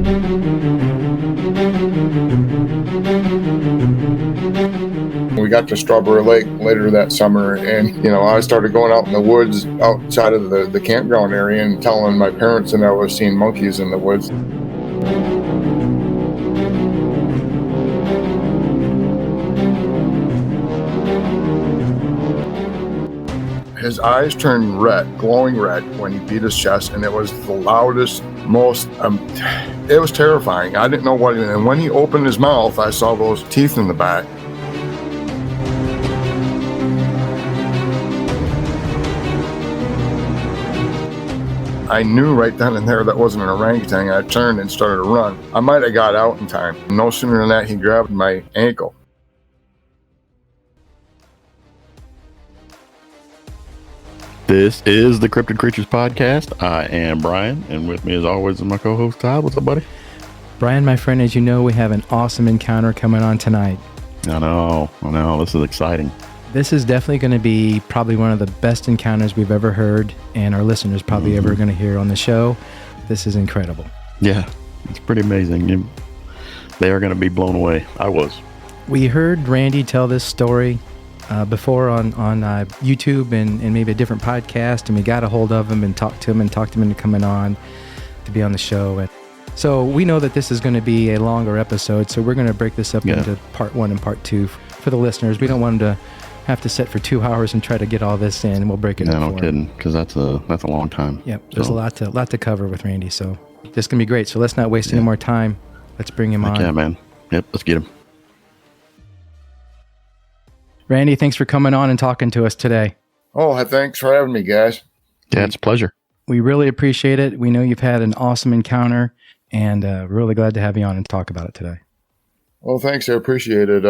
We got to Strawberry Lake later that summer, and I started going out in the woods outside of the campground area and telling my parents that I was seeing monkeys in the woods. His eyes turned red, glowing red, when he beat his chest, and it was the loudest, most, it was terrifying. I didn't know what, and when he opened his mouth, I saw those teeth in the back. I knew right then and there that wasn't an orangutan. I turned and started to run. I might have got out in time. No sooner than that, he grabbed my ankle. This is the Cryptid Creatures Podcast. I am Brian, and with me as always is my co-host Todd. What's up, buddy? Brian, my friend, as you know, we have an awesome encounter coming on tonight. I know. This is exciting. This is definitely going to be probably one of the best encounters we've ever heard, and our listeners probably ever going to hear on the show. This is incredible. Yeah, it's pretty amazing. They are going to be blown away. I was. We heard Randy tell this story before on YouTube and maybe a different podcast, and we got a hold of him and talked to him into coming on to be on the show. And so we know that this is going to be a longer episode, so we're going to break this up into part 1 and part 2 for the listeners. We don't want them to have to sit for 2 hours and try to get all this in, and we'll break it up. No kidding, because that's a long time. Yep, there's a lot to cover with Randy, so this is going to be great. So let's not waste any more time. Let's bring him on. Yeah, man. Yep, let's get him. Randy, thanks for coming on and talking to us today. Oh, thanks for having me, guys. Yeah, it's a pleasure. We really appreciate it. We know you've had an awesome encounter, and really glad to have you on and talk about it today. Well, thanks. I appreciate it.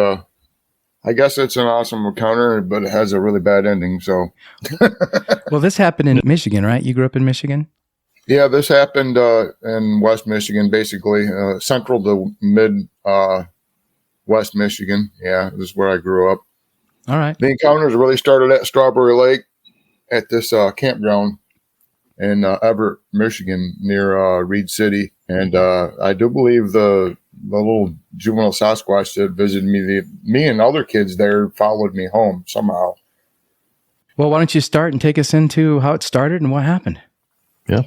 I guess it's an awesome encounter, but it has a really bad ending. So, well, this happened in Michigan, right? You grew up in Michigan? Yeah, this happened in West Michigan, basically central to mid West Michigan. Yeah, this is where I grew up. All right. The encounters really started at Strawberry Lake at this campground in Everett, Michigan, near Reed City, and I do believe the little juvenile Sasquatch that visited me and other kids there followed me home somehow. Well, why don't you start and take us into how it started and what happened? Yeah.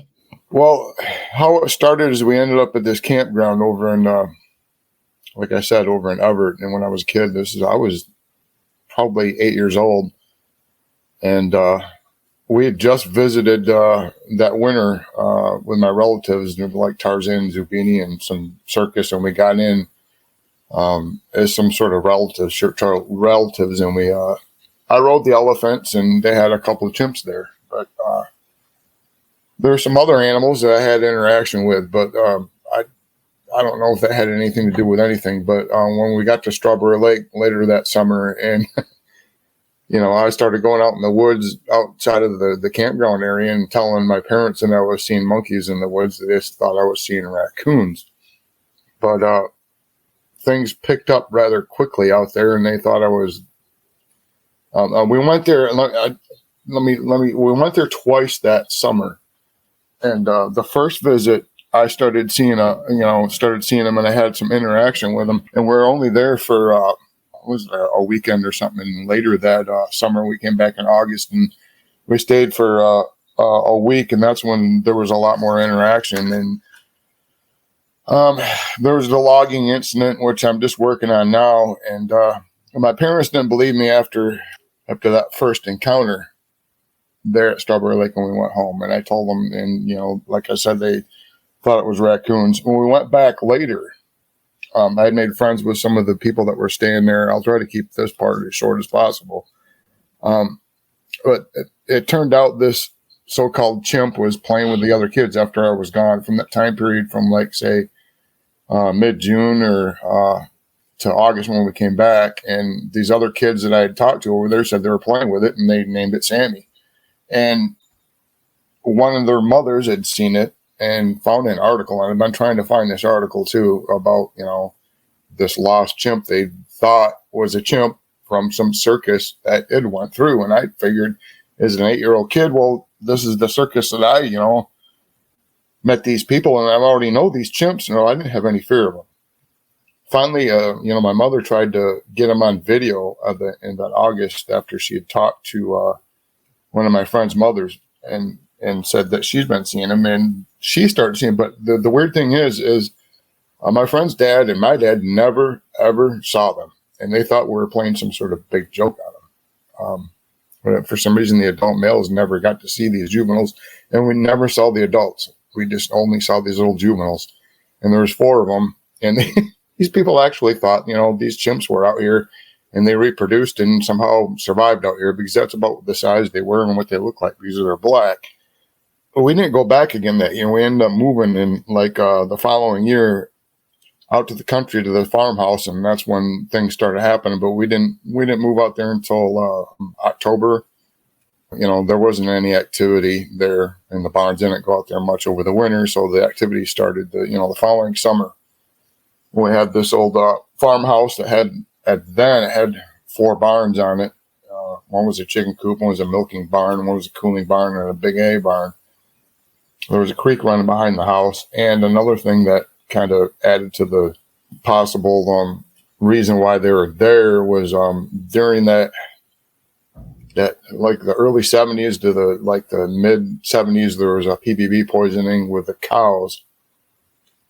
Well, how it started is we ended up at this campground over in, like I said, over in Everett. And when I was a kid, I was probably 8 years old, and we had just visited that winter with my relatives, like Tarzan, Zucchini, and some circus, and we got in as some sort of relatives, and I rode the elephants, and they had a couple of chimps there, but there were some other animals that I had interaction with, but I don't know if that had anything to do with anything, but when we got to Strawberry Lake later that summer, and I started going out in the woods outside of the campground area and telling my parents that I was seeing monkeys in the woods. They just thought I was seeing raccoons, but things picked up rather quickly out there, and they thought I was. We went there. We went there twice that summer, and the first visit, I started seeing them, and I had some interaction with them. And we're only there for a weekend or something. And later that summer, we came back in August, and we stayed for a week, and that's when there was a lot more interaction. And there was the logging incident, which I'm just working on now. And my parents didn't believe me after that first encounter there at Strawberry Lake when we went home. And I told them, and like I said, they thought it was raccoons. When we went back later, I had made friends with some of the people that were staying there. I'll try to keep this part as short as possible. But it turned out this so-called chimp was playing with the other kids after I was gone, from that time period from say mid-June or to August when we came back. And these other kids that I had talked to over there said they were playing with it, and they named it Sammy. And one of their mothers had seen it and found an article, and I've been trying to find this article too about, this lost chimp they thought was a chimp from some circus that it went through. And I figured, as an 8-year-old kid, well, this is the circus that I, met these people, and I already know these chimps. I didn't have any fear of them. Finally, my mother tried to get them on video in that August after she had talked to one of my friend's mothers and said that she's been seeing them, and she started seeing them. But the weird thing is my friend's dad and my dad never, ever saw them, and they thought we were playing some sort of big joke on them. But for some reason, the adult males never got to see these juveniles, and we never saw the adults. We just only saw these little juveniles, and there was 4 of them, and these people actually thought, these chimps were out here and they reproduced and somehow survived out here because that's about the size they were and what they look like because they're black. But we didn't go back again that year. We ended up moving in the following year out to the country to the farmhouse, and that's when things started happening. But we didn't move out there until October. There wasn't any activity there in the barns. Didn't go out there much over the winter, so the activity started the following summer. We had this old farmhouse that had 4 barns on it. One was a chicken coop, one was a milking barn, one was a cooling barn, and a big A barn. There was a creek running behind the house. And another thing that kind of added to the possible reason why they were there was during that like the early 70s to the mid 70s, there was a PBB poisoning with the cows.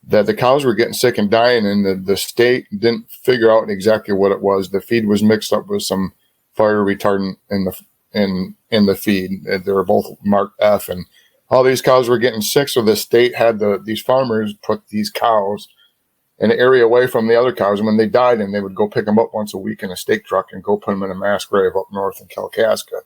That the cows were getting sick and dying, and the state didn't figure out exactly what it was. The feed was mixed up with some fire retardant in the feed. They were both marked F, and all these cows were getting sick. So the state had these farmers put these cows in an area away from the other cows, and when they died, and they would go pick them up once a week in a stake truck and go put them in a mass grave up north in Kalkaska.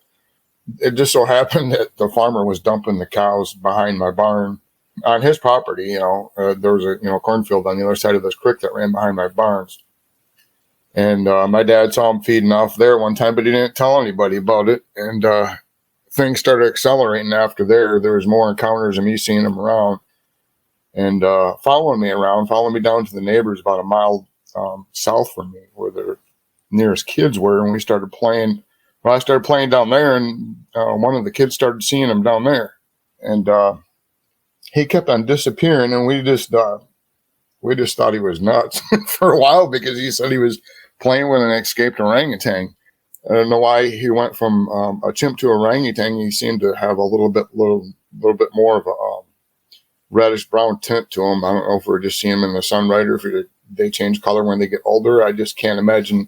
It just so happened that the farmer was dumping the cows behind my barn. On his property, there was a cornfield on the other side of this creek that ran behind my barns. And my dad saw him feeding off there one time, but he didn't tell anybody about it. And things started accelerating after there. There was more encounters of me seeing him around and following me down to the neighbors about a mile south from me where their nearest kids were. And we started playing. Well, I started playing down there, and one of the kids started seeing him down there. And he kept on disappearing, and we just thought he was nuts for a while because he said he was playing with an escaped orangutan. I don't know why he went from a chimp to orangutan. He seemed to have a little bit more of a reddish brown tint to him. I don't know if we're just seeing him in the sun right or if they change color when they get older. I just can't imagine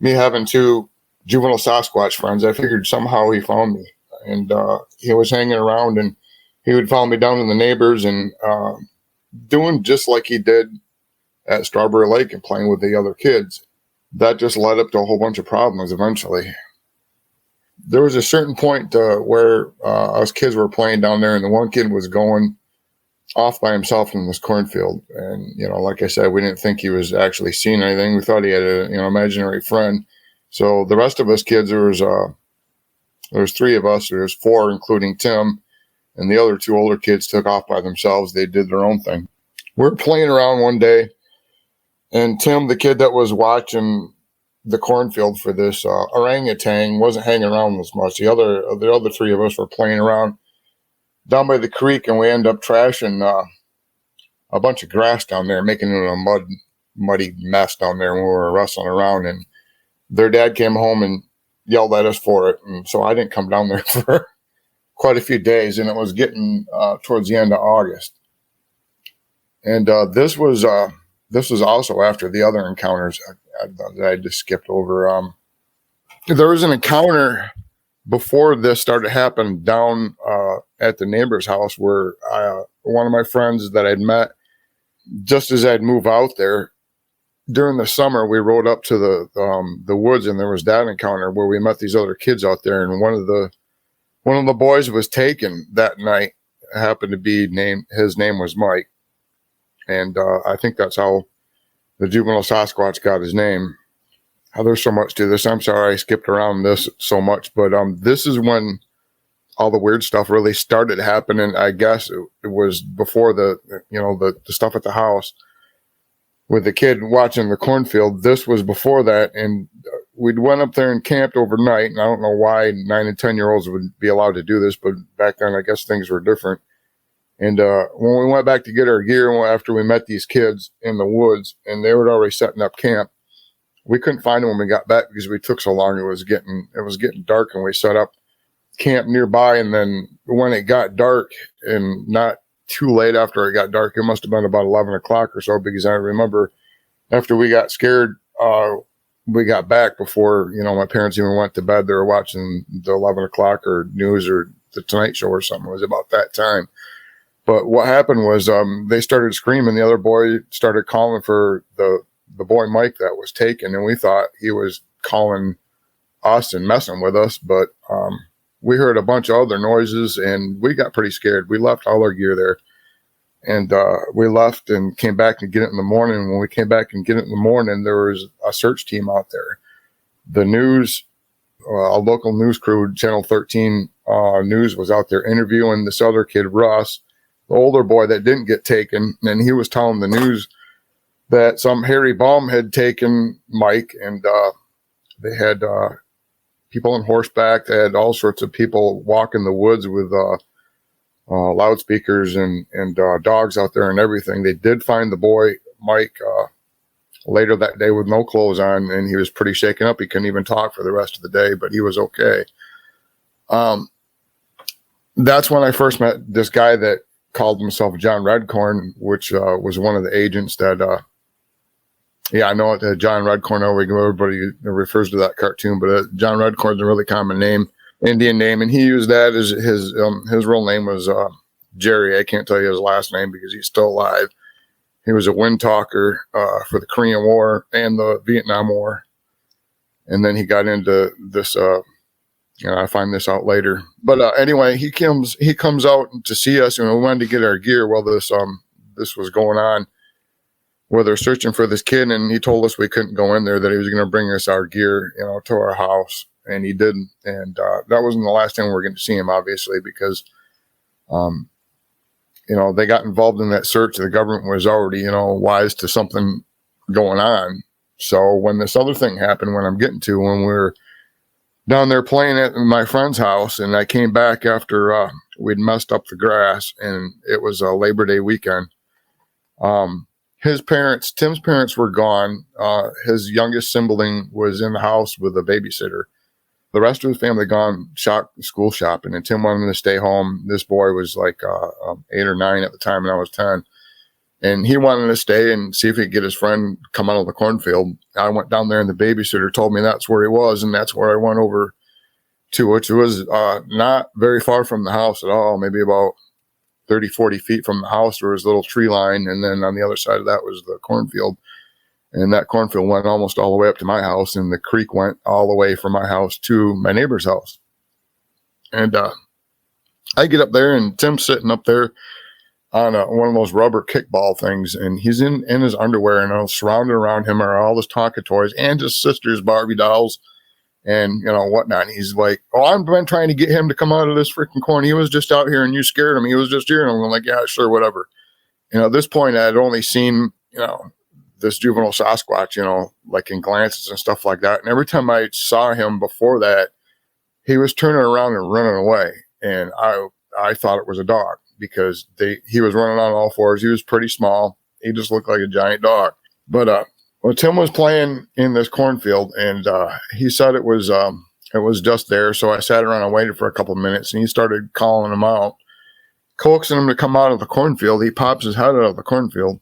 me having 2 juvenile Sasquatch friends. I figured somehow he found me, and he was hanging around, and he would follow me down to the neighbors and doing just like he did at Strawberry Lake and playing with the other kids. That just led up to a whole bunch of problems eventually. There was a certain point where us kids were playing down there, and the one kid was going off by himself in this cornfield. And, like I said, we didn't think he was actually seeing anything. We thought he had an imaginary friend. So the rest of us kids, there was 3 of us. There was 4, including Tim. And the other 2 older kids took off by themselves. They did their own thing. We were playing around one day, and Tim, the kid that was watching the cornfield for this orangutan, wasn't hanging around as much. The other 3 of us were playing around down by the creek, and we ended up trashing a bunch of grass down there, making it a muddy mess down there when we were wrestling around. And their dad came home and yelled at us for it. And so I didn't come down there for quite a few days, and it was getting towards the end of August. And this was also after the other encounters that I just skipped over. There was an encounter before this started happening down at the neighbor's house where one of my friends that I'd met just as I'd move out there during the summer, we rode up to the woods, and there was that encounter where we met these other kids out there, and one of the boys was taken that night. It happened to be his name was Mike. And I think that's how the juvenile Sasquatch got his name. There's so much to this. I'm sorry I skipped around this so much, but this is when all the weird stuff really started happening. I guess it was before the stuff at the house with the kid watching the cornfield. This was before that, and we'd went up there and camped overnight. And I don't know why 9 and 10-year-olds would be allowed to do this, but back then I guess things were different. And when we went back to get our gear, after we met these kids in the woods, and they were already setting up camp, we couldn't find them when we got back because we took so long. It was getting dark, and we set up camp nearby. And then when it got dark, and not too late after it got dark, it must have been about 11 o'clock or so, because I remember after we got scared, we got back before, my parents even went to bed. They were watching the 11 o'clock or news or the Tonight Show or something. It was about that time. But what happened was they started screaming. The other boy started calling for the boy Mike that was taken, and we thought he was calling us and messing with us. But we heard a bunch of other noises, and we got pretty scared. We left all our gear there, and we left and came back and get it in the morning. When we came back and get it in the morning, there was a search team out there. The news, a local news crew, Channel 13 News, was out there interviewing this other kid, Russ, the older boy that didn't get taken, and he was telling the news that some hairy bum had taken Mike, and they had people on horseback. They had all sorts of people walking the woods with loudspeakers and dogs out there and everything. They did find the boy Mike later that day with no clothes on, and he was pretty shaken up. He couldn't even talk for the rest of the day, but he was okay. That's when I first met this guy that called himself John Redcorn, which was one of the agents that, I know it, John Redcorn, everybody refers to that cartoon, but John Redcorn's a really common name, Indian name, and he used that as his real name was Jerry. I can't tell you his last name because he's still alive. He was a wind talker for the Korean War and the Vietnam War, and then he got into this I find this out later. But anyway, he comes out to see us, and we wanted to get our gear while this was going on, where they're searching for this kid, and he told us we couldn't go in there, that he was going to bring us our gear, to our house, and he didn't. And that wasn't the last time we were going to see him, obviously, because, they got involved in that search. The government was already, wise to something going on. So when this other thing happened, when we were down there playing at my friend's house, and I came back after we'd messed up the grass, and it was a Labor Day weekend. His parents, Tim's parents, were gone. His youngest sibling was in the house with a babysitter. The rest of his family gone school shopping, and Tim wanted to stay home. This boy was like 8 or 9 at the time, and I was 10. And he wanted to stay and see if he could get his friend come out of the cornfield. I went down there, and the babysitter told me that's where he was, and that's where I went over to, which was not very far from the house at all, maybe about 30, 40 feet from the house. There was a little tree line, and then on the other side of that was the cornfield. And that cornfield went almost all the way up to my house, and the creek went all the way from my house to my neighbor's house. And I get up there, and Tim's sitting up there on one of those rubber kickball things, and he's in his underwear, and surrounded around him are all his Tonka toys and his sister's Barbie dolls and whatnot. And he's like, "Oh, I've been trying to get him to come out of this freaking corn. He was just out here, and you scared him. He was just here." And I'm like, "Yeah, sure, whatever." At this point, I had only seen this juvenile Sasquatch, like in glances and stuff like that. And every time I saw him before that, he was turning around and running away, and I thought it was a dog, because he was running on all fours. He was pretty small. He just looked like a giant dog. But Tim was playing in this cornfield, and he said it was just there. So I sat around and waited for a couple of minutes, and he started calling him out, coaxing him to come out of the cornfield. He pops his head out of the cornfield.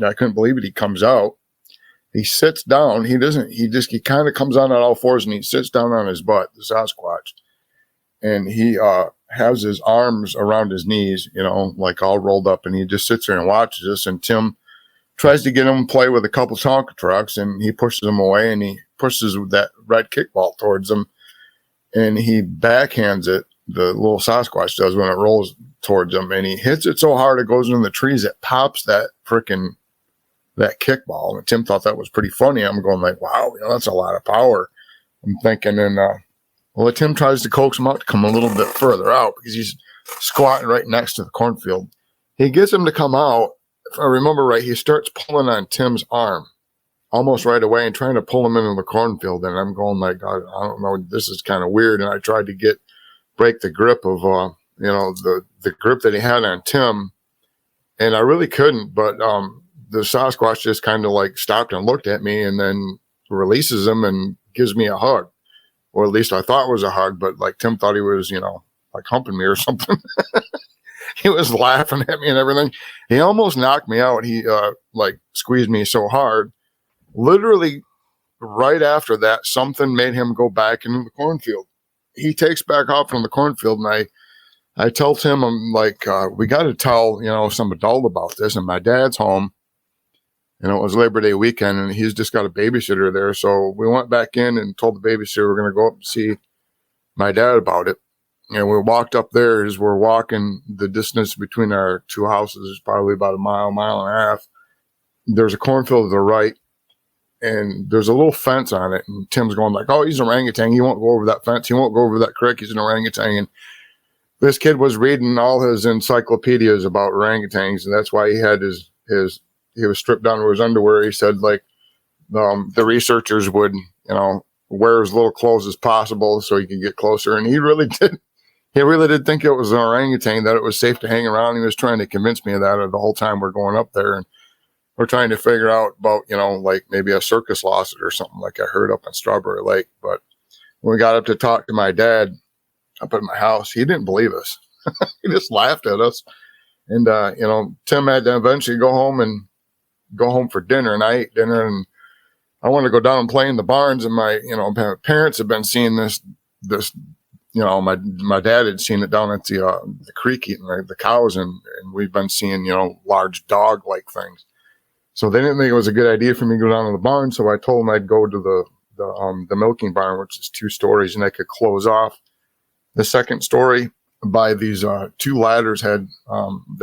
I couldn't believe it. He comes out. He sits down. He kind of comes on all fours, and he sits down on his butt, the Sasquatch. And he has his arms around his knees, like all rolled up, and he just sits there and watches us. And Tim tries to get him to play with a couple Tonka trucks, and he pushes him away, and he pushes that red kickball towards him, and he backhands it, the little Sasquatch does, when it rolls towards him, and he hits it so hard it goes into the trees. It pops that kickball. And Tim thought that was pretty funny. I'm going like, wow, that's a lot of power. I'm thinking, and Tim tries to coax him out to come a little bit further out, because he's squatting right next to the cornfield. He gets him to come out. If I remember right, he starts pulling on Tim's arm almost right away and trying to pull him into the cornfield. And I'm going like, God, I don't know, this is kind of weird. And I tried to break the grip of the grip that he had on Tim, and I really couldn't, but the Sasquatch just kind of like stopped and looked at me and then releases him and gives me a hug. Or at least I thought it was a hug, but like Tim thought he was, like humping me or something. He was laughing at me and everything. He almost knocked me out. He like squeezed me so hard. Literally right after that, something made him go back into the cornfield. He takes back off from the cornfield, and I tell Tim, I'm like, we got to tell, some adult about this. And my dad's home, and it was Labor Day weekend, and he's just got a babysitter there. So we went back in and told the babysitter we're going to go up and see my dad about it. And we walked up there. As we're walking, the distance between our two houses is probably about a mile and a half. There's a cornfield to the right, and there's a little fence on it. And Tim's going like, oh, he's an orangutan. He won't go over that fence. He won't go over that creek. He's an orangutan. And this kid was reading all his encyclopedias about orangutans, and that's why he had he was stripped down to his underwear. He said like the researchers would, wear as little clothes as possible so he could get closer. And he really did. He really did think it was an orangutan, that it was safe to hang around. He was trying to convince me of that the whole time we're going up there. And we're trying to figure out about, like maybe a circus lost it or something like I heard up on Strawberry Lake. But when we got up to talk to my dad up at my house, he didn't believe us. He just laughed at us. And, Tim had to eventually go home for dinner. And I ate dinner, and I wanted to go down and play in the barns. And my, parents had been seeing this, my dad had seen it down at the creek eating the cows, and we've been seeing, large dog-like things. So they didn't think it was a good idea for me to go down to the barn. So I told them I'd go to the milking barn, which is 2 stories, and I could close off the second story by these 2 ladders that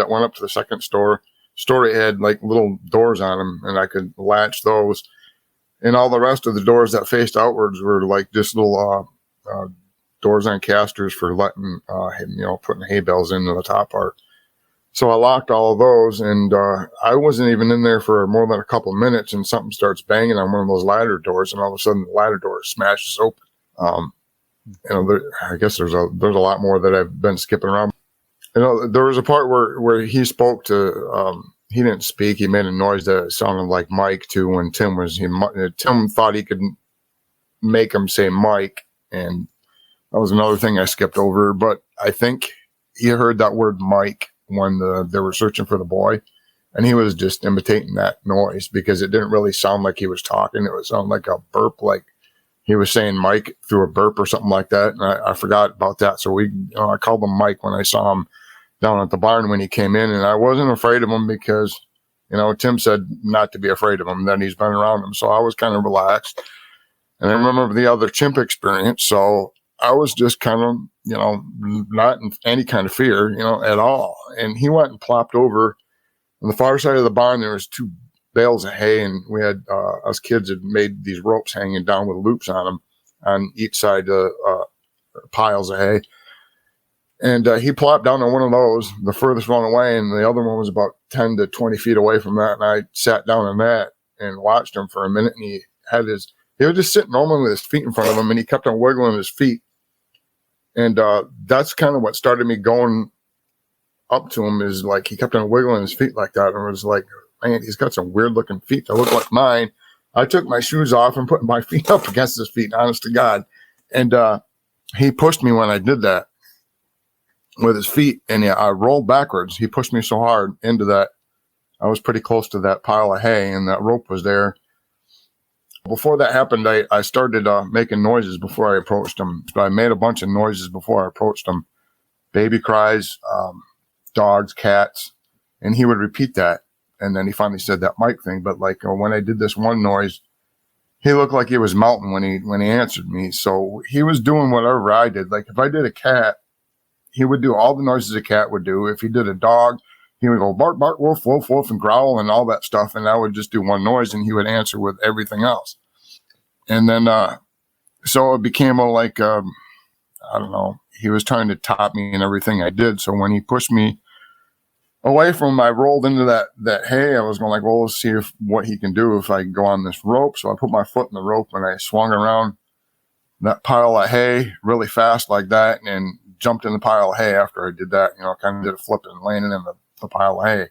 went up to the second story had like little doors on them, and I could latch those. And all the rest of the doors that faced outwards were like just little doors on casters for letting, putting hay bales into the top part. So I locked all of those, and I wasn't even in there for more than a couple of minutes, and something starts banging on one of those ladder doors, and all of a sudden the ladder door smashes open. I guess there's a lot more that I've been skipping around. There was a part where he spoke to, he didn't speak. He made a noise that sounded like Mike too. When Tim thought he could make him say Mike, and that was another thing I skipped over. But I think he heard that word Mike when they were searching for the boy, and he was just imitating that noise because it didn't really sound like he was talking. It would sound like a burp, like he was saying Mike through a burp or something like that. And I forgot about that. So I called him Mike when I saw him down at the barn when he came in, and I wasn't afraid of him because, Tim said not to be afraid of him. Then he's been around him. So I was kind of relaxed. And I remember the other chimp experience. So I was just kind of, not in any kind of fear, at all. And he went and plopped over on the far side of the barn. There was 2 bales of hay, and we had, us kids had made these ropes hanging down with loops on them on each side of piles of hay. And he plopped down on one of those, the furthest one away, and the other one was about 10 to 20 feet away from that. And I sat down on that and watched him for a minute, and he was just sitting normally with his feet in front of him, and he kept on wiggling his feet. And that's kind of what started me going up to him, is like he kept on wiggling his feet like that. And I was like, man, he's got some weird looking feet that look like mine. I took my shoes off and put my feet up against his feet, honest to God. And he pushed me when I did that with his feet, and I rolled backwards. He pushed me so hard into that. I was pretty close to that pile of hay, and that rope was there. Before that happened, I started making noises before I approached him. So I made a bunch of noises before I approached him. Baby cries, dogs, cats, and he would repeat that. And then he finally said that Mike thing. But like when I did this one noise, he looked like he was melting when he answered me. So he was doing whatever I did. Like if I did a cat, he would do all the noises a cat would do. If he did a dog, he would go bark, bark, woof, woof, woof, and growl and all that stuff. And I would just do one noise, and he would answer with everything else. And then, so it became I don't know, he was trying to top me in everything I did. So when he pushed me away from him, I rolled into that hay. I was going like, well, let's see what he can do if I go on this rope. So I put my foot in the rope, and I swung around that pile of hay really fast like that and jumped in the pile of hay after I did that, kind of did a flip and landed in the pile of hay.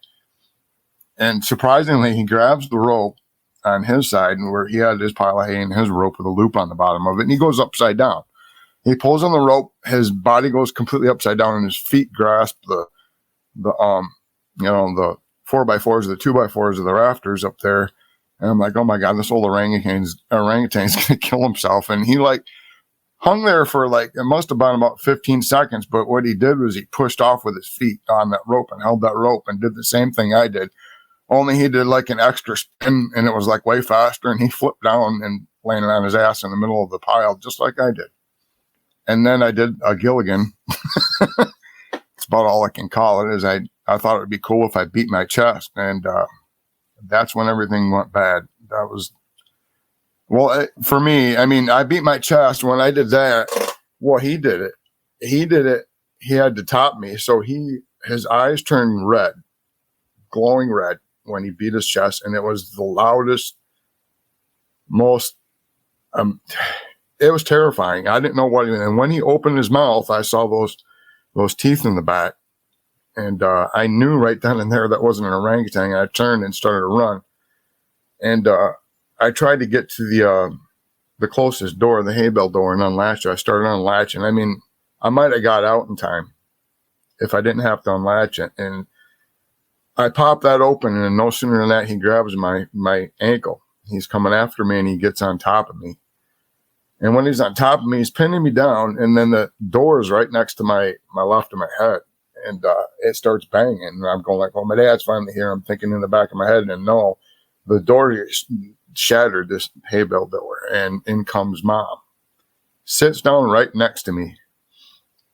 And surprisingly, he grabs the rope on his side and where he had his pile of hay and his rope with a loop on the bottom of it. And he goes upside down. He pulls on the rope. His body goes completely upside down and his feet grasp the 4x4s, the 2x4s of the rafters up there. And I'm like, oh my God, this old orangutan's going to kill himself. And he hung there for it must have been about 15 seconds. But what he did was he pushed off with his feet on that rope and held that rope and did the same thing I did. Only he did an extra spin and it was way faster. And he flipped down and landed on his ass in the middle of the pile, just like I did. And then I did a Gilligan. It's about all I can call it. Is I thought it would be cool if I beat my chest. And that's when everything went bad. That was, for me, I beat my chest when I did that. Well, he did it. He had to top me. So his eyes turned red, glowing red when he beat his chest. And it was the loudest, most, it was terrifying. I didn't know what, and when he opened his mouth, I saw those teeth in the back. And I knew right then and there that wasn't an orangutan. I turned and started to run. And I tried to get to the closest door, the hay bale door, and unlatch it. I started unlatching. I might have got out in time if I didn't have to unlatch it. And I popped that open, and no sooner than that, he grabs my ankle. He's coming after me, and he gets on top of me. And when he's on top of me, he's pinning me down, and then the door is right next to my left of my head. And it starts banging. And I'm going well, my dad's finally here. I'm thinking in the back of my head, and no, the door shattered, this hay bale door, and in comes Mom. Sits down right next to me.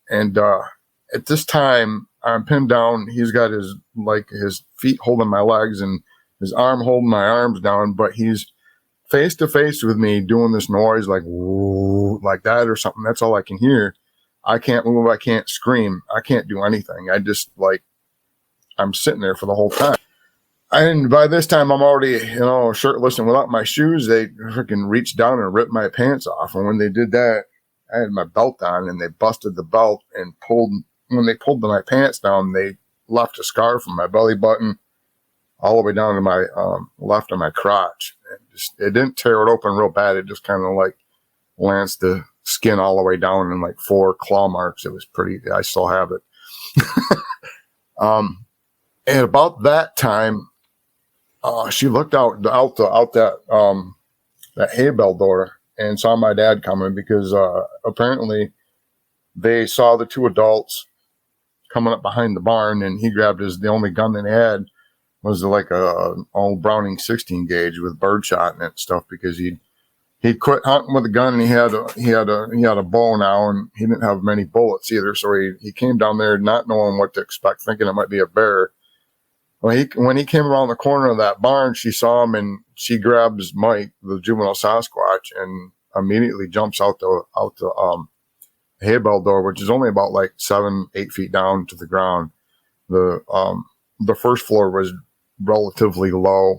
And at this time, I'm pinned down. He's got his feet holding my legs and his arm holding my arms down, but he's face to face with me doing this noise woo, like that or something. That's all I can hear. I can't move. I can't scream. I can't do anything. I just I'm sitting there for the whole time. And by this time, I'm already, shirtless and without my shoes. They freaking reached down and ripped my pants off. And when they did that, I had my belt on, and they busted the belt and when they pulled my pants down, they left a scar from my belly button all the way down to my left of my crotch. It didn't tear it open real bad. It just kind of lanced the skin all the way down in 4 claw marks. It was pretty, I still have it. And about that time, she looked out that hay bale door and saw my dad coming, because apparently they saw the 2 adults coming up behind the barn, and he grabbed the only gun that he had was a old Browning 16 gauge with birdshot in it and stuff, because he'd quit hunting with a gun, and he had a bow now, and he didn't have many bullets either. So he came down there not knowing what to expect, thinking it might be a bear. Well, when he came around the corner of that barn, she saw him, and she grabs Mike, the juvenile Sasquatch, and immediately jumps out the hay bale door, which is only about 7-8 feet down to the ground. The first floor was relatively low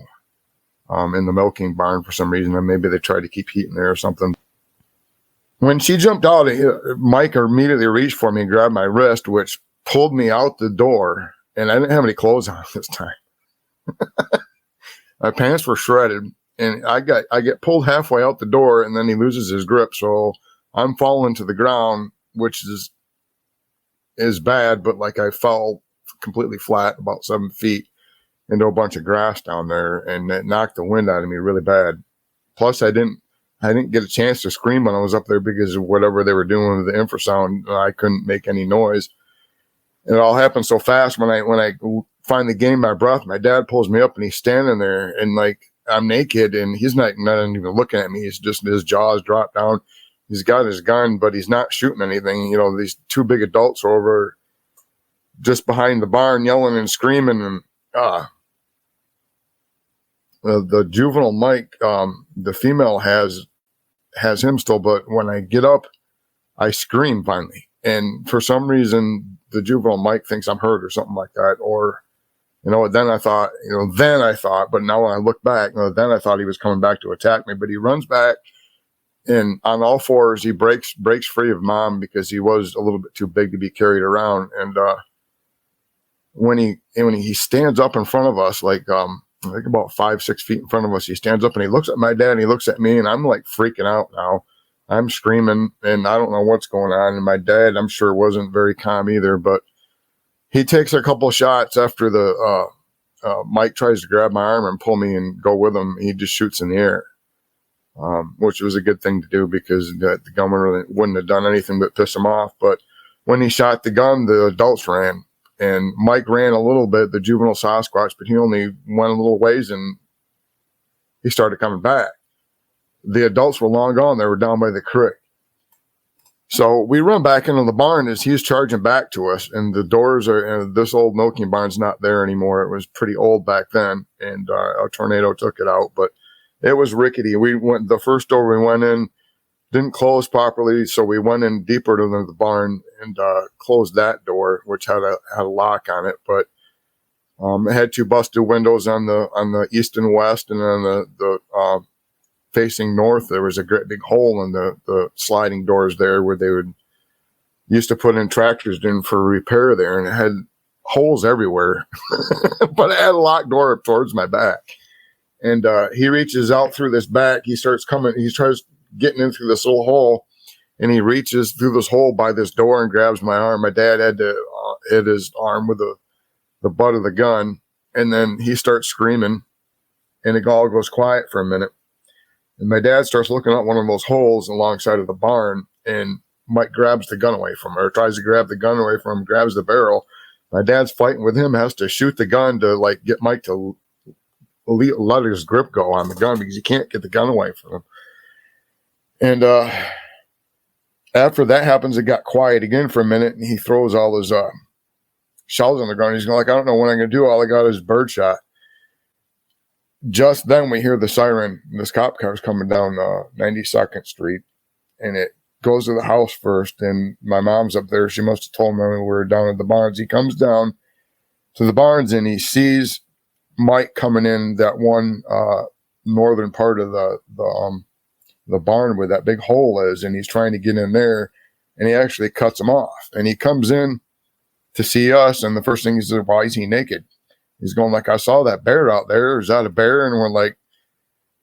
in the milking barn for some reason, and maybe they tried to keep heat in there or something. When she jumped out, Mike immediately reached for me and grabbed my wrist, which pulled me out the door, and I didn't have any clothes on this time. My pants were shredded, and I get pulled halfway out the door, and then he loses his grip, so I'm falling to the ground, which is bad, but I fell completely flat about 7 feet into a bunch of grass down there, and it knocked the wind out of me really bad. Plus, I didn't get a chance to scream when I was up there because of whatever they were doing with the infrasound. I couldn't make any noise. It all happened so fast. When I finally gained my breath, my dad pulls me up, and he's standing there, and I'm naked, and he's not even looking at me. He's just, his jaws dropped down. He's got his gun, but he's not shooting anything. These 2 big adults are over just behind the barn yelling and screaming, and the juvenile Mike, the female has him still, but when I get up, I scream finally. And for some reason, the juvenile Mike thinks I'm hurt or something like that. Or, then I thought, but now when I look back, then I thought he was coming back to attack me, but he runs back and on all fours, he breaks free of Mom because he was a little bit too big to be carried around. And when he stands up in front of us, like I think about 5-6 feet in front of us, he stands up and he looks at my dad and he looks at me, and I'm like freaking out now. I'm screaming and I don't know what's going on. And my dad, I'm sure, wasn't very calm either, but he takes a couple shots after the Mike tries to grab my arm and pull me and go with him. He just shoots in the air, which was a good thing to do because the gunman really wouldn't have done anything but piss him off. But when he shot the gun, the adults ran, and Mike ran a little bit, the juvenile Sasquatch, but he only went a little ways and he started coming back. The adults were long gone. They were down by the creek. So we run back into the barn as he's charging back to us, and the doors are, this old milking barn's not there anymore. It was pretty old back then, and a tornado took it out, but it was rickety. The first door we went in didn't close properly, so we went in deeper into the barn and closed that door, which had a lock on it, but it had 2 busted windows on the east and west, and on the facing north, there was a great big hole in the sliding doors there where they used to put in tractors in for repair there, and it had holes everywhere, but it had a locked door up towards my back. And he reaches out through this back. He tries getting in through this little hole, and he reaches through this hole by this door and grabs my arm. My dad had to hit his arm with the butt of the gun, and then he starts screaming, and it all goes quiet for a minute. And my dad starts looking at one of those holes alongside of the barn, and Mike grabs the gun away from him, or tries to grab the gun away from him, grabs the barrel. My dad's fighting with him, has to shoot the gun to like get Mike to let his grip go on the gun because he can't get the gun away from him. And after that happens, it got quiet again for a minute, and he throws all his shells on the ground. He's like, I don't know what I'm going to do. All I got is birdshot. Just then we hear the siren. This cop car is coming down 92nd Street, and it goes to the house first, and my mom's up there. She must have told me when we were down at the barns. He comes down to the barns, and he sees Mike coming in that one northern part of the barn where that big hole is, and he's trying to get in there, and he actually cuts him off. And he comes in to see us, and the first thing he says, why is he naked? He's going like, I saw that bear out there. Is that a bear? And we're like,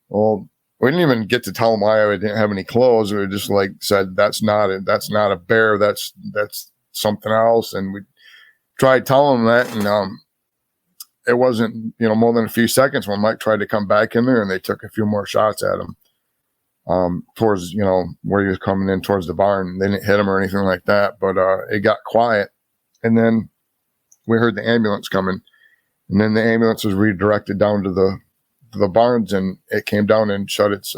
well, we didn't even get to tell him why I didn't have any clothes. We just like said, that's not a bear. That's something else. And we tried telling him that, and it wasn't, more than a few seconds when Mike tried to come back in there, and they took a few more shots at him towards, where he was coming in towards the barn. They didn't hit him or anything like that, but it got quiet. And then we heard the ambulance coming. And then the ambulance was redirected down to the barns, and it came down and shut its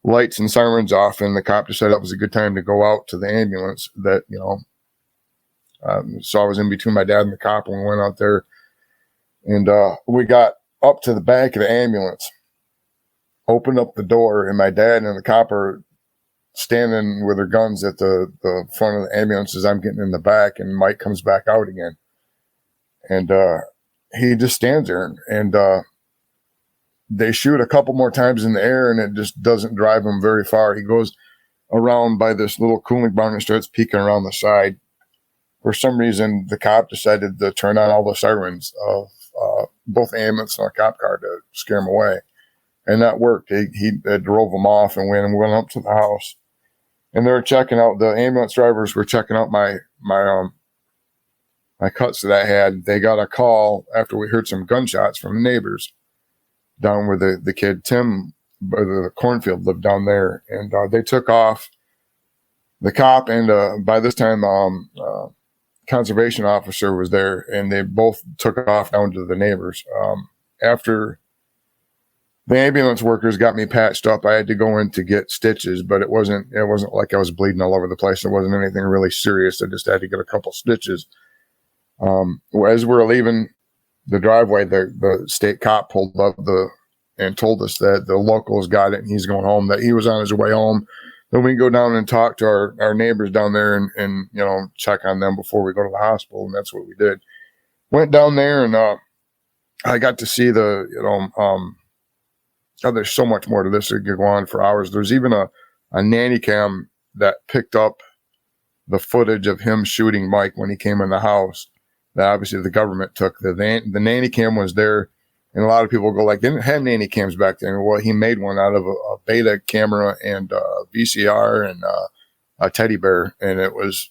lights and sirens off. And the cop decided that was a good time to go out to the ambulance. So I was in between my dad and the cop, and we went out there, and we got up to the back of the ambulance, opened up the door, and my dad and the cop are standing with their guns at the front of the ambulance as I'm getting in the back, and Mike comes back out again. And he just stands there, and they shoot a couple more times in the air, and it just doesn't drive him very far. He goes around by this little cooling barn and starts peeking around the side. For some reason, the cop decided to turn on all the sirens of both ambulance and a cop car to scare him away. And that worked. He drove them off, and went up to the house. And they were checking out, the ambulance drivers were checking out my cuts that I had. They got a call after we heard some gunshots from the neighbors down where the kid Tim, the cornfield, lived down there. And they took off. The cop and by this time conservation officer was there, and they both took off down to the neighbors. After the ambulance workers got me patched up, I had to go in to get stitches, but it wasn't like I was bleeding all over the place. It wasn't anything really serious. I just had to get a couple stitches. As we were leaving the driveway, the state cop pulled up and told us that the locals got it and he's going home, that he was on his way home. Then we go down and talk to our neighbors down there and check on them before we go to the hospital. And that's what we did. Went down there, and I got to see there's so much more to this. It could go on for hours. There's even a a nanny cam that picked up the footage of him shooting Mike when he came in the house that obviously the government took. The nanny cam was there, and a lot of people go like, they didn't have nanny cams back then. Well, he made one out of a beta camera and VCR and a teddy bear, and it was,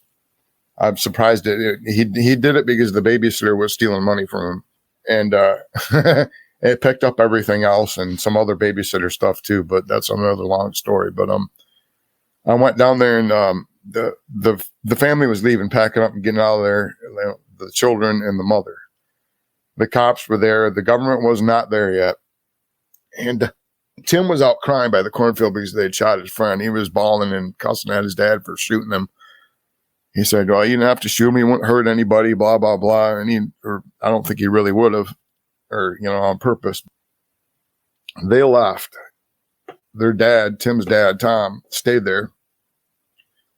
I'm surprised he did it because the babysitter was stealing money from him, and it picked up everything else and some other babysitter stuff too, but that's another long story. But I went down there, and the family was leaving, packing up and getting out of there, the children and the mother. The cops were there. The government was not there yet. And Tim was out crying by the cornfield because they had shot his friend. He was bawling and cussing at his dad for shooting him. He said, well, you didn't have to shoot me. You wouldn't hurt anybody, blah, blah, blah. And I don't think he really would have, or, on purpose. They left. Their dad, Tim's dad, Tom, stayed there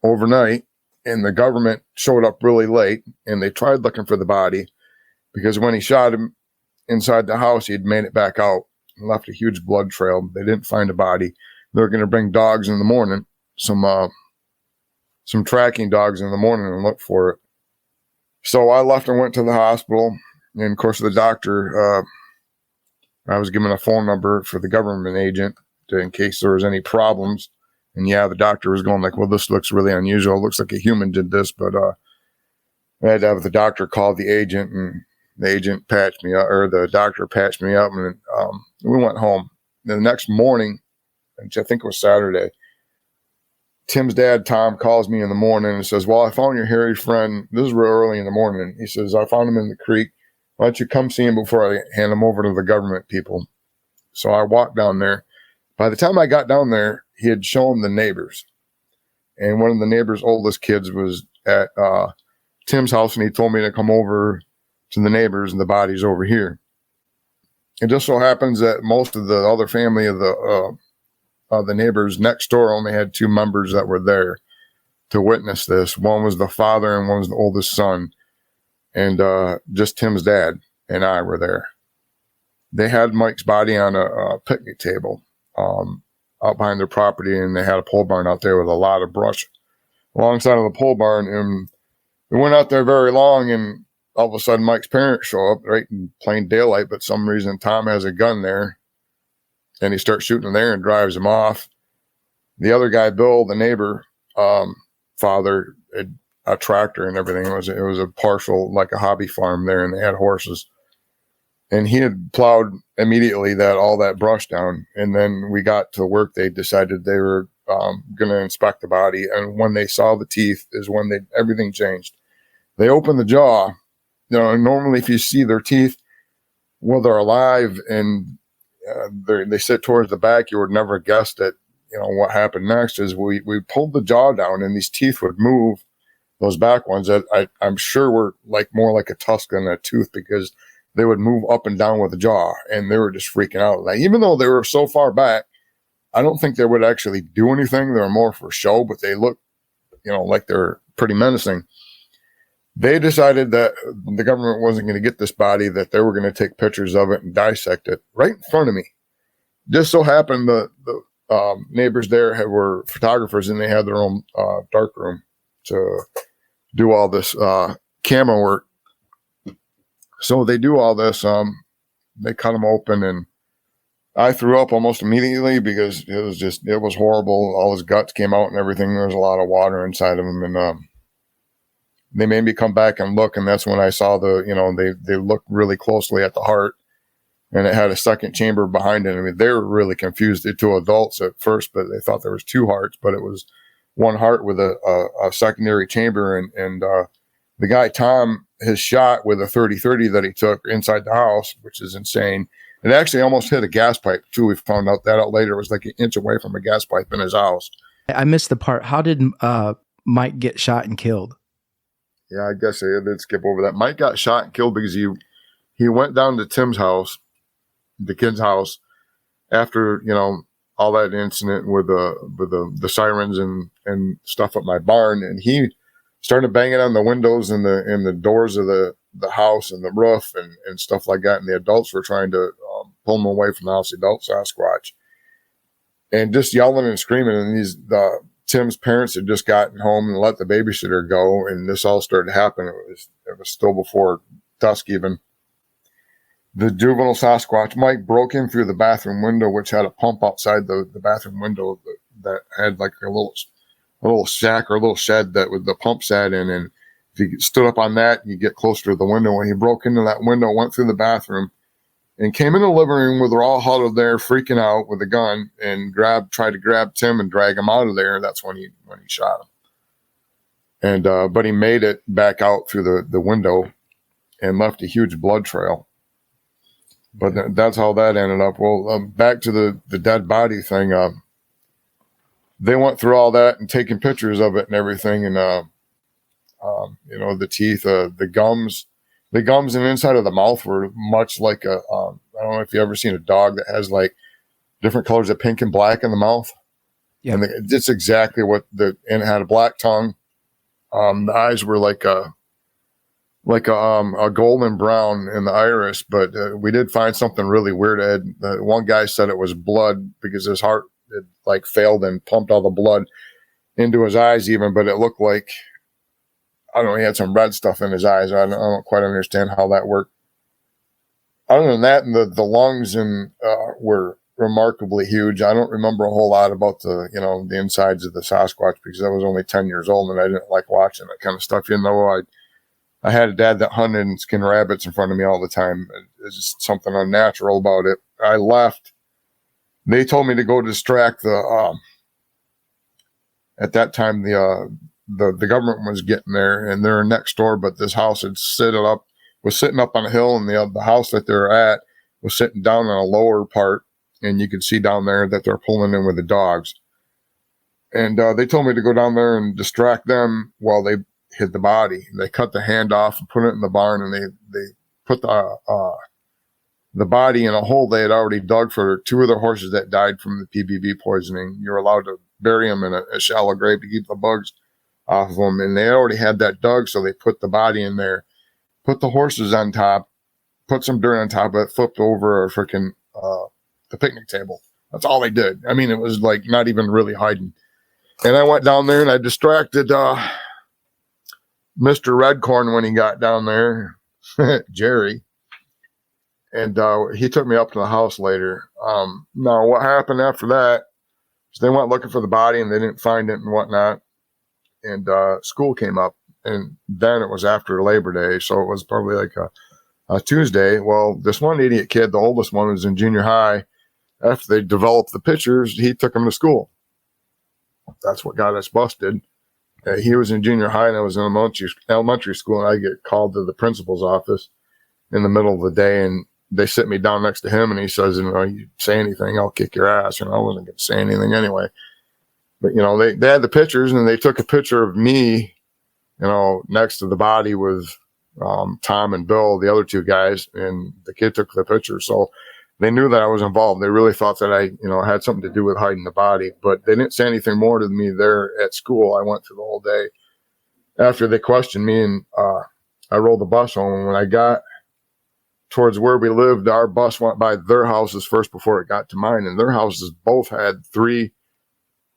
overnight, and the government showed up really late, and they tried looking for the body because when he shot him inside the house, he'd made it back out and left a huge blood trail. They didn't find a body. They were going to bring dogs in the morning, some tracking dogs in the morning, and look for it. So I left and went to the hospital, and of course the doctor, I was given a phone number for the government agent in case there was any problems. And yeah, the doctor was going like, well, this looks really unusual. It looks like a human did this, but I had to have the doctor call the agent, and the agent patched me up, or the doctor patched me up, and we went home. The next morning, which I think was Saturday, Tim's dad, Tom, calls me in the morning and says, well, I found your hairy friend. This is real early in the morning. He says, I found him in the creek. Why don't you come see him before I hand him over to the government people? So I walked down there. By the time I got down there, he had shown the neighbors. And one of the neighbors' oldest kids was at Tim's house, and he told me to come over to the neighbors, and the body's over here. It just so happens that most of the other family of the neighbors next door only had two members that were there to witness this. One was the father and one was the oldest son. And just Tim's dad and I were there. They had Mike's body on a picnic table out behind their property, and they had a pole barn out there with a lot of brush alongside of the pole barn. And we went out there very long, and all of a sudden Mike's parents show up right in plain daylight, but some reason Tom has a gun there, and he starts shooting there and drives him off. The other guy, Bill, the neighbor, father, had a tractor and everything. It was a partial, like a hobby farm there, and they had horses. And he had plowed immediately all that brush down. And then we got to work. They decided they were going to inspect the body. And when they saw the teeth is when everything changed. They opened the jaw. Normally if you see their teeth, well, they're alive and they sit towards the back, you would never guess that, what happened next is we pulled the jaw down, and these teeth would move, those back ones that I'm sure were like more like a tusk than a tooth, because they would move up and down with the jaw, and they were just freaking out. Like, even though they were so far back, I don't think they would actually do anything. They were more for show, but they looked, like they're pretty menacing. They decided that the government wasn't going to get this body, that they were going to take pictures of it and dissect it right in front of me. Just so happened the neighbors there were photographers, and they had their own dark room to do all this camera work. So they do all this. They cut him open, and I threw up almost immediately because it was horrible. All his guts came out and everything. There was a lot of water inside of him, and they made me come back and look, and that's when I saw they looked really closely at the heart, and it had a second chamber behind it. I mean, they were really confused. The two adults at first, but they thought there was two hearts, but it was one heart with a secondary chamber, and the guy, Tom, his shot with a 30-30 that he took inside the house, which is insane. It actually almost hit a gas pipe too. We found out later. It was like an inch away from a gas pipe in his house. I missed the part. How did Mike get shot and killed? Yeah, I guess I did skip over that. Mike got shot and killed because he went down to Tim's house, the kid's house, after all that incident with the sirens and stuff at my barn, and he started banging on the windows and the doors of the house and the roof and stuff like that. And the adults were trying to pull him away from the house, the adult Sasquatch. and just yelling and screaming. And Tim's parents had just gotten home and let the babysitter go, and this all started to happen. It was still before dusk even. The juvenile Sasquatch, Mike, broke in through the bathroom window, which had a pump outside the bathroom window that had like a little shack or a little shed that with the pump sat in. And if you stood up on that, you get closer to the window. When he broke into that window, went through the bathroom, and came in the living room where they're all huddled there, freaking out with a gun, and tried to grab Tim and drag him out of there. That's when he shot him. And but he made it back out through the window and left a huge blood trail. But that's how that ended up. Well, back to the dead body thing. They went through all that and taking pictures of it and everything, and the teeth, the gums and inside of the mouth were much like I don't know if you ever seen a dog that has like different colors of pink and black in the mouth. Yeah, and it's exactly and it had a black tongue. The eyes were like a golden brown in the iris, but we did find something really weird. One guy said it was blood because his heart had like failed and pumped all the blood into his eyes even, but it looked like, I don't know, he had some red stuff in his eyes. I don't quite understand how that worked. Other than that, the lungs were remarkably huge. I don't remember a whole lot about the insides of the Sasquatch because I was only 10 years old and I didn't like watching that kind of stuff. I had a dad that hunted and skinned rabbits in front of me all the time. There's just something unnatural about it. I left. They told me to go distract at that time, the government was getting there, and they're next door, but this house was sitting up on a hill, and the house that they're at was sitting down on a lower part, and you could see down there that they're pulling in with the dogs. And they told me to go down there and distract them while they hid the body. They cut the hand off and put it in the barn, and they put the body in a hole they had already dug for two of the horses that died from the PBB poisoning. You're allowed to bury them in a shallow grave to keep the bugs off of them, and they already had that dug, so they put the body in there, put the horses on top, put some dirt on top of it, flipped over a freaking the picnic table. That's all they did. I mean, it was like not even really hiding. And I went down there and I distracted Mr. Redcorn when he got down there, Jerry. And he took me up to the house later. Now, what happened after that is they went looking for the body and they didn't find it and whatnot. And school came up. And then it was after Labor Day, so it was probably like a Tuesday. Well, this one idiot kid, the oldest one, was in junior high. After they developed the pictures, he took him to school. That's what got us busted. He was in junior high and I was in elementary school, and I get called to the principal's office in the middle of the day, and they sit me down next to him, and he says, you say anything, I'll kick your ass. I wasn't going to say anything anyway. But, they had the pictures, and they took a picture of me, next to the body with Tom and Bill, the other two guys, and the kid took the picture. So they knew that I was involved. They really thought that I, had something to do with hiding the body, but they didn't say anything more to me there at school. I went through the whole day. After they questioned me, and I rolled the bus home. And when I got towards where we lived, our bus went by their houses first before it got to mine, and their houses both had 3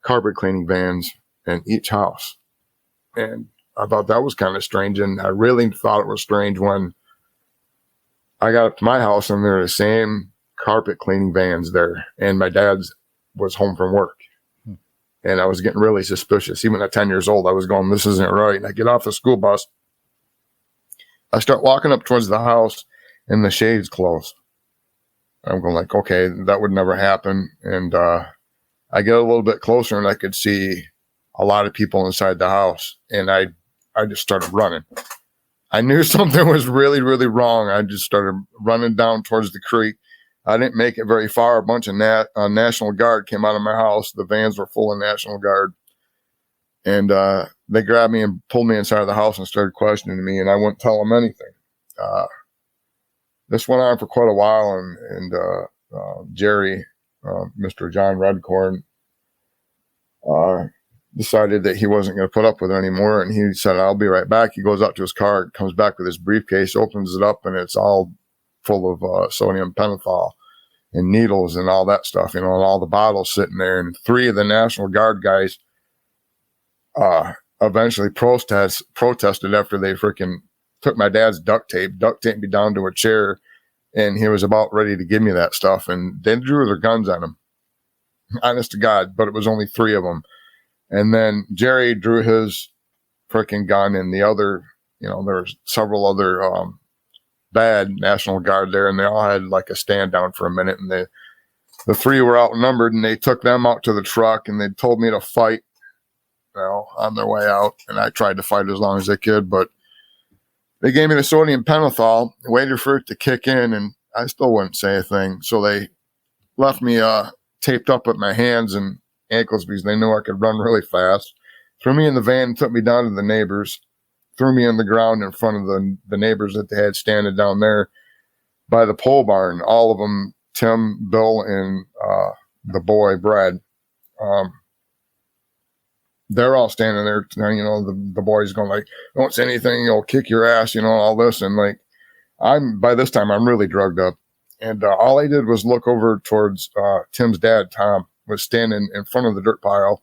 carpet cleaning vans in each house. And I thought that was kind of strange, and I really thought it was strange when I got up to my house and there were the same carpet cleaning vans there, and my dad's was home from work. And I was getting really suspicious. Even at 10 years old, I was going, this isn't right. And I get off the school bus. I start walking up towards the house, and the shade's closed. I'm going like, okay, that would never happen. And I get a little bit closer, and I could see a lot of people inside the house. And I just started running. I knew something was really, really wrong. I just started running down towards the creek. I didn't make it very far. A bunch of National Guard came out of my house. The vans were full of National Guard. And they grabbed me and pulled me inside of the house and started questioning me, and I wouldn't tell them anything. This went on for quite a while, and Jerry, Mr. John Redcorn, decided that he wasn't going to put up with it anymore, and he said, I'll be right back. He goes out to his car, comes back with his briefcase, opens it up, and it's all full of sodium pentothal. and needles and all that stuff, and all the bottles sitting there. And 3 of the National Guard guys eventually protested after they freaking took my dad's duct taped me down to a chair, and he was about ready to give me that stuff, and they drew their guns on him. Honest to God, but it was only 3 of them. And then Jerry drew his freaking gun, and the other, there was several other bad National Guard there, and they all had like a stand down for a minute, and the 3 were outnumbered, and they took them out to the truck, and they told me to fight, on their way out. And I tried to fight as long as I could, but they gave me the sodium pentothal, waited for it to kick in, and I still wouldn't say a thing. So they left me taped up at my hands and ankles because they knew I could run really fast. Threw me in the van and took me down to the neighbors. Threw me on the ground in front of the neighbors that they had standing down there by the pole barn. All of them, Tim, Bill, and the boy, Brad. They're all standing there, the boys going like, don't say anything, you'll kick your ass, all this. And like, by this time, I'm really drugged up. And all I did was look over towards Tim's dad, Tom, was standing in front of the dirt pile.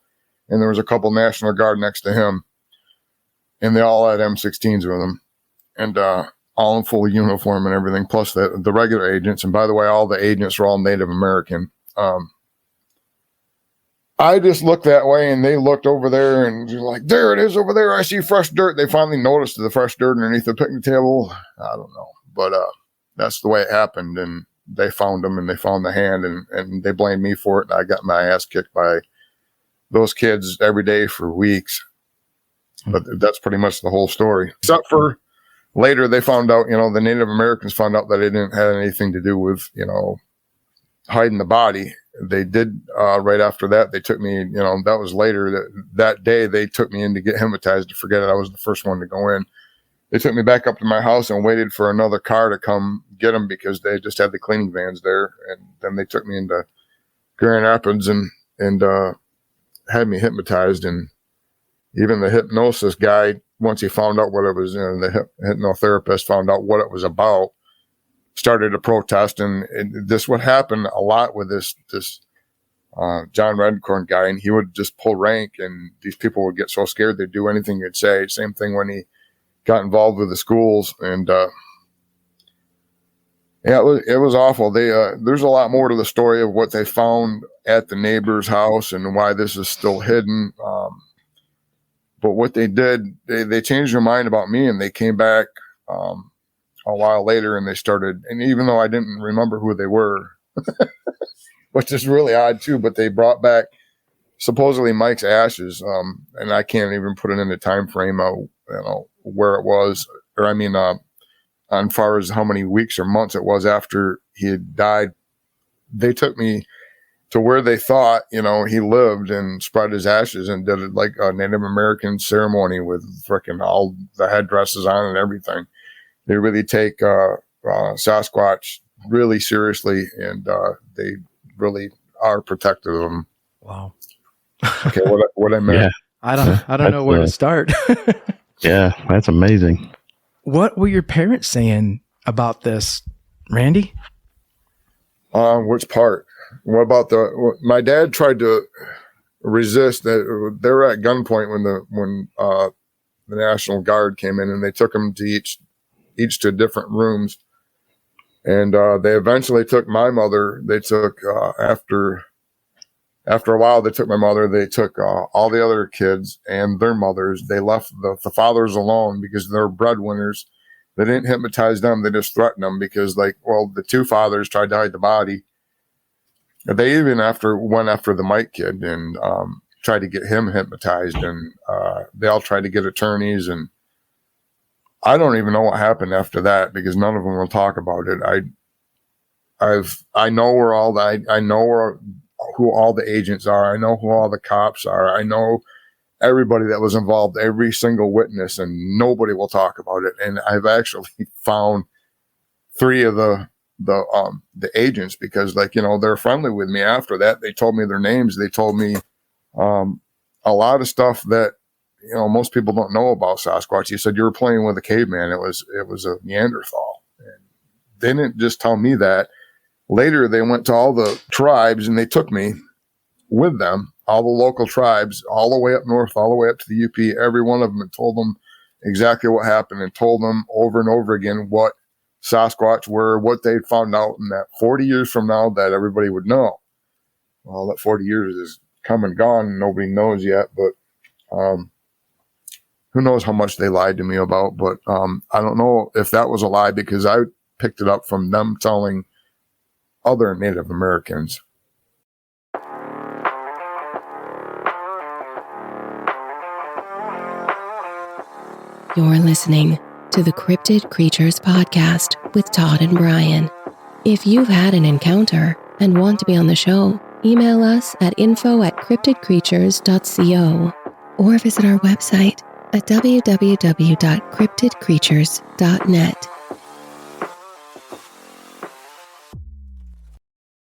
And there was a couple National Guard next to him. And they all had M16s with them. And all in full uniform and everything, plus the regular agents. And by the way, all the agents were all Native American. I just looked that way, and they looked over there, and you're like, there it is over there. I see fresh dirt. They finally noticed the fresh dirt underneath the picnic table. I don't know. But that's the way it happened. And they found them, and they found the hand, and they blamed me for it. And I got my ass kicked by those kids every day for weeks. But that's pretty much the whole story. Except for later, they found out, the Native Americans found out that it didn't have anything to do with, hiding the body. They did right after that. They took me, that was later that day. They took me in to get hypnotized. To forget it, I was the first one to go in. They took me back up to my house and waited for another car to come get them because they just had the cleaning vans there. And then they took me into Grand Rapids and had me hypnotized. And even the hypnosis guy, once he found out what it was, the hypnotherapist found out what it was about, started to protest. And this would happen a lot with this John Redcorn guy, and he would just pull rank, and these people would get so scared they'd do anything he'd say. Same thing when he got involved with the schools. And it was awful. There's a lot more to the story of what they found at the neighbor's house and why this is still hidden. But what they did, they changed their mind about me, and they came back a while later, and they started, and even though I didn't remember who they were, which is really odd too, but they brought back supposedly Mike's ashes, and I can't even put it in the time frame of where it was, or on far as how many weeks or months it was after he had died. They took me to where they thought he lived and spread his ashes and did it like a Native American ceremony with freaking all the headdresses on and everything. They really take Sasquatch really seriously, and they really are protective of them. Wow. Okay, what I meant. Yeah. I don't know where to start. Yeah, that's amazing. What were your parents saying about this, Randy? Which part? What about my dad tried to resist that. They were at gunpoint when the National Guard came in, and they took them to each to different rooms. And they eventually took my mother. They took, after a while, they took my mother. They took all the other kids and their mothers. They left the fathers alone because they're breadwinners. They didn't hypnotize them. They just threatened them because, the 2 fathers tried to hide the body. They even went after the Mike kid and tried to get him hypnotized. And they all tried to get attorneys, and I don't even know what happened after that because none of them will talk about it. I know who all the agents are. I know who all the cops are. I know everybody that was involved, every single witness, and nobody will talk about it. And I've actually found 3 of the agents because they're friendly with me after that. They told me their names. They told me a lot of stuff that most people don't know about Sasquatch. He said, you were playing with a caveman. It was a Neanderthal. And they didn't just tell me that. Later, they went to all the tribes and they took me with them, all the local tribes, all the way up north, all the way up to the UP, every one of them, and told them exactly what happened and told them over and over again what Sasquatch were, what they'd found out, and that 40 years from now that everybody would know. Well, that 40 years is come and gone and nobody knows yet, but who knows how much they lied to me about, but I don't know if that was a lie because I picked it up from them telling other Native Americans. You're listening to the Cryptid Creatures Podcast with Todd and Brian. If you've had an encounter and want to be on the show, email us at info@cryptidcreatures.co or visit our website at www.cryptidcreatures.net.